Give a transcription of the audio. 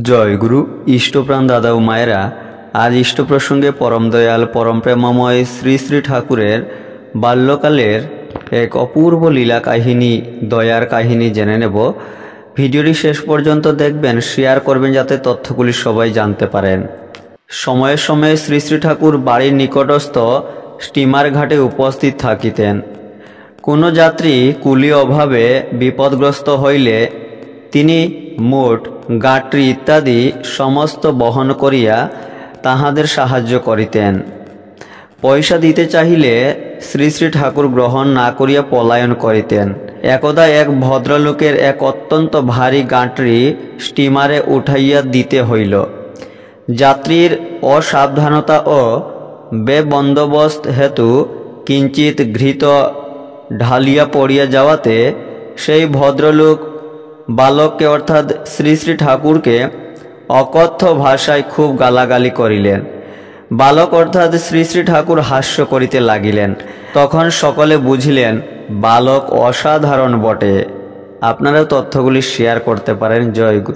জয় গুরু ইষ্টপ্রাণ দাদা ও মায়েরা, আজ ইষ্ট প্রসঙ্গে পরম দয়াল পরম প্রেমময় শ্রী শ্রী ঠাকুরের বাল্যকালের এক অপূর্ব লীলা কাহিনী, দয়ার কাহিনী জেনে নেব। ভিডিওটি শেষ পর্যন্ত দেখবেন, শেয়ার করবেন যাতে তথ্যগুলি সবাই জানতে পারেন। সময়ে সময়ে শ্রী শ্রী ঠাকুর বাড়ির নিকটস্থ স্টিমার ঘাটে উপস্থিত থাকিতেন। কোনো যাত্রী কুলি অভাবে বিপদগ্রস্ত হইলে তিনি মোট গাঁটরি ইত্যাদি সমস্ত বহন করিয়া তাহাদের সাহায্য করিতেন। পয়সা দিতে চাহিলে শ্রী শ্রী ঠাকুর গ্রহণ না করিয়া পলায়ন করিতেন। একদা এক ভদ্রলোকের এক অত্যন্ত ভারী গাঁটরি স্টিমারে উঠাইয়া দিতে হইল। যাত্রীর অসাবধানতা ও বেবন্দোবস্ত হেতু কিঞ্চিত ঘৃত ঢালিয়া পড়িয়া যাওয়াতে সেই ভদ্রলোক বালককে অর্থাৎ শ্রী শ্রী ঠাকুরকে অকথ্য ভাষায় খুব গালাগালি করিলেন। বালক অর্থাৎ শ্রী শ্রী ঠাকুর হাস্য করিতে লাগিলেন। তখন সকলে বুঝিলেন বালক অসাধারণ বটে। আপনারা তথ্যগুলি শেয়ার করতে পারেন। জয় গুরু।